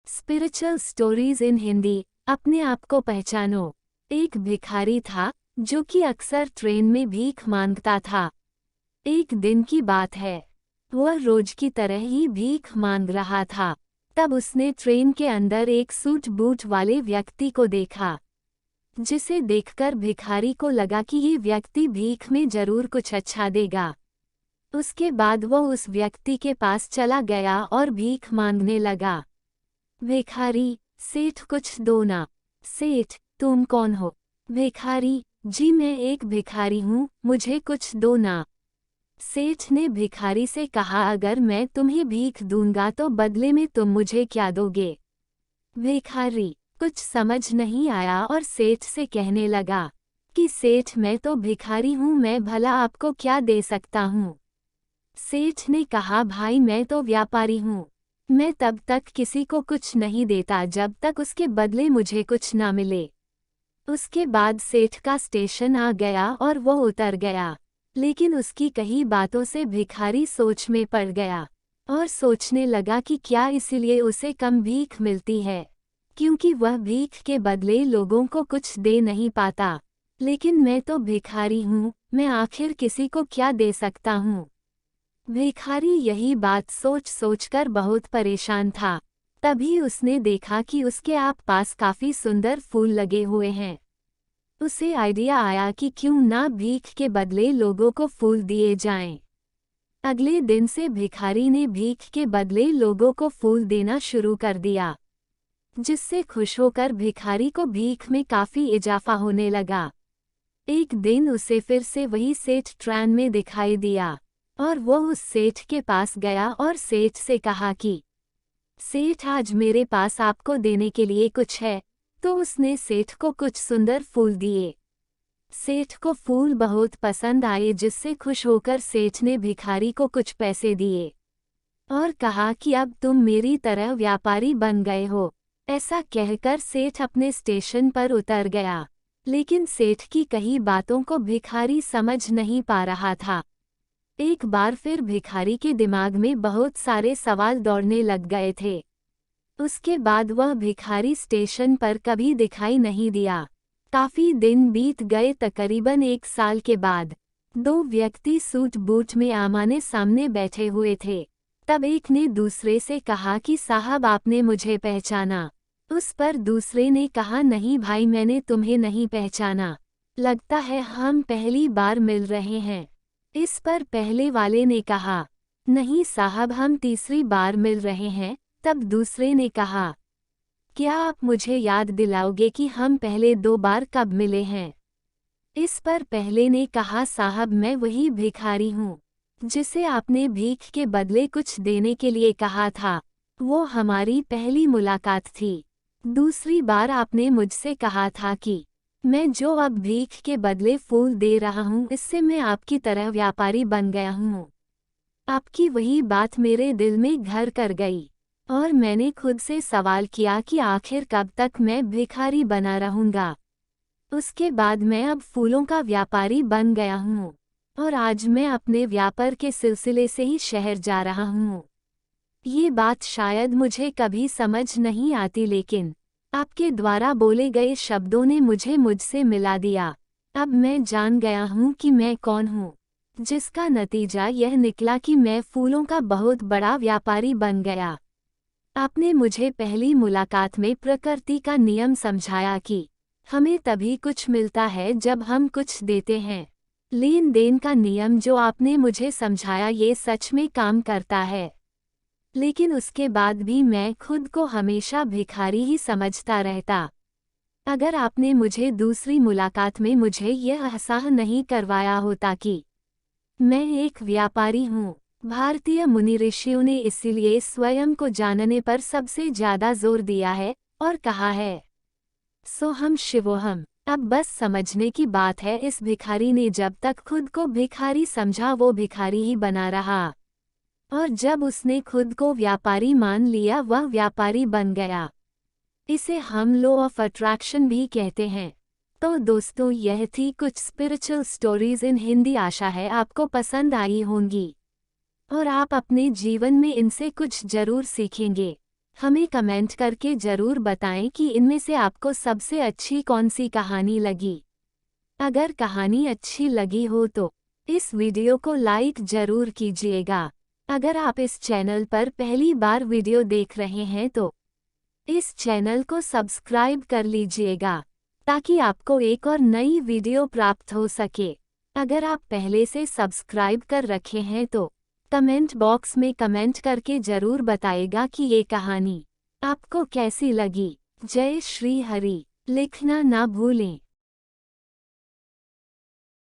Spiritual stories in Hindi. अपने आप को पहचानो। एक भिखारी था जो कि अक्सर ट्रेन में भीख मांगता था। एक दिन की बात है, वह रोज की तरह ही भीख मांग रहा था। तब उसने ट्रेन के अंदर एक सूट बूट वाले व्यक्ति को देखा, जिसे देखकर भिखारी को लगा कि ये व्यक्ति भीख में जरूर कुछ अच्छा देगा। उसके बाद वह उस व्यक्ति के पास चला गया और भीख मांगने लगा। भिखारी: सेठ कुछ दो ना। सेठ: तुम कौन हो? भिखारी: जी मैं एक भिखारी हूँ, मुझे कुछ दो ना। सेठ ने भिखारी से कहा, अगर मैं तुम्हें भीख दूंगा तो बदले में तुम मुझे क्या दोगे? भिखारी कुछ समझ नहीं आया और सेठ से कहने लगा कि सेठ मैं तो भिखारी हूँ, मैं भला आपको क्या दे सकता हूँ? सेठ ने कहा, भाई मैं तो व्यापारी हूँ, मैं तब तक किसी को कुछ नहीं देता जब तक उसके बदले मुझे कुछ ना मिले। उसके बाद सेठ का स्टेशन आ गया और वो उतर गया, लेकिन उसकी कई बातों से भिखारी सोच में पड़ गया और सोचने लगा कि क्या इसीलिए उसे कम भीख मिलती है, क्योंकि वह भीख के बदले लोगों को कुछ दे नहीं पाता। लेकिन मैं तो भिखारी हूँ, मैं आखिर किसी को क्या दे सकता हूँ? भिखारी यही बात सोच सोचकर बहुत परेशान था। तभी उसने देखा कि उसके पास काफी सुंदर फूल लगे हुए हैं। उसे आइडिया आया कि क्यों ना भीख के बदले लोगों को फूल दिए जाएं। अगले दिन से भिखारी ने भीख के बदले लोगों को फूल देना शुरू कर दिया, जिससे खुश होकर भिखारी को भीख में काफी इजाफा होने लगा। एक दिन उसे फिर से वही सेठ ट्रेन में दिखाई दिया और वो उस सेठ के पास गया और सेठ से कहा कि सेठ आज मेरे पास आपको देने के लिए कुछ है। तो उसने सेठ को कुछ सुंदर फूल दिए। सेठ को फूल बहुत पसंद आए, जिससे खुश होकर सेठ ने भिखारी को कुछ पैसे दिए और कहा कि अब तुम मेरी तरह व्यापारी बन गए हो। ऐसा कहकर सेठ अपने स्टेशन पर उतर गया, लेकिन सेठ की कई बातों को भिखारी समझ नहीं पा रहा था। एक बार फिर भिखारी के दिमाग में बहुत सारे सवाल दौड़ने लग गए थे। उसके बाद वह भिखारी स्टेशन पर कभी दिखाई नहीं दिया। काफी दिन बीत गए। तकरीबन 1 साल के बाद 2 व्यक्ति सूट बूट में आमने सामने बैठे हुए थे। तब एक ने दूसरे से कहा कि साहब आपने मुझे पहचाना? उस पर दूसरे ने कहा, नहीं भाई मैंने तुम्हें नहीं पहचाना, लगता है हम पहली बार मिल रहे हैं। इस पर पहले वाले ने कहा, नहीं साहब हम तीसरी बार मिल रहे हैं। तब दूसरे ने कहा, क्या आप मुझे याद दिलाओगे कि हम पहले 2 बार कब मिले हैं? इस पर पहले ने कहा, साहब मैं वही भिखारी हूँ जिसे आपने भीख के बदले कुछ देने के लिए कहा था। वो हमारी पहली मुलाकात थी। दूसरी बार आपने मुझसे कहा था कि मैं जो अब भीख के बदले फूल दे रहा हूँ, इससे मैं आपकी तरह व्यापारी बन गया हूँ। आपकी वही बात मेरे दिल में घर कर गई और मैंने खुद से सवाल किया कि आखिर कब तक मैं भिखारी बना रहूँगा। उसके बाद मैं अब फूलों का व्यापारी बन गया हूँ और आज मैं अपने व्यापार के सिलसिले से ही शहर जा रहा हूँ। ये बात शायद मुझे कभी समझ नहीं आती, लेकिन आपके द्वारा बोले गए शब्दों ने मुझे मुझसे मिला दिया। अब मैं जान गया हूँ कि मैं कौन हूँ, जिसका नतीजा यह निकला कि मैं फूलों का बहुत बड़ा व्यापारी बन गया। आपने मुझे पहली मुलाकात में प्रकृति का नियम समझाया कि हमें तभी कुछ मिलता है जब हम कुछ देते हैं। लेन देन का नियम जो आपने मुझे समझाया ये सच में काम करता है। लेकिन उसके बाद भी मैं खुद को हमेशा भिखारी ही समझता रहता। अगर आपने मुझे दूसरी मुलाकात में मुझे यह एहसास नहीं करवाया होता कि मैं एक व्यापारी हूँ। भारतीय मुनि ऋषियों ने इसीलिए स्वयं को जानने पर सबसे ज्यादा जोर दिया है और कहा है, सोहम शिवोहम। अब बस समझने की बात है, इस भिखारी ने जब तक खुद को भिखारी समझा वो भिखारी ही बना रहा, और जब उसने खुद को व्यापारी मान लिया वह व्यापारी बन गया। इसे हम लॉ ऑफ अट्रैक्शन भी कहते हैं। तो दोस्तों यह थी कुछ स्पिरिचुअल स्टोरीज इन हिंदी। आशा है आपको पसंद आई होंगी और आप अपने जीवन में इनसे कुछ जरूर सीखेंगे। हमें कमेंट करके ज़रूर बताएं कि इनमें से आपको सबसे अच्छी कौन सी कहानी लगी। अगर कहानी अच्छी लगी हो तो इस वीडियो को लाइक ज़रूर कीजिएगा। अगर आप इस चैनल पर पहली बार वीडियो देख रहे हैं तो इस चैनल को सब्सक्राइब कर लीजिएगा ताकि आपको एक और नई वीडियो प्राप्त हो सके। अगर आप पहले से सब्सक्राइब कर रखे हैं तो कमेंट बॉक्स में कमेंट करके ज़रूर बताएगा कि ये कहानी आपको कैसी लगी। जय श्री हरि लिखना ना भूलें।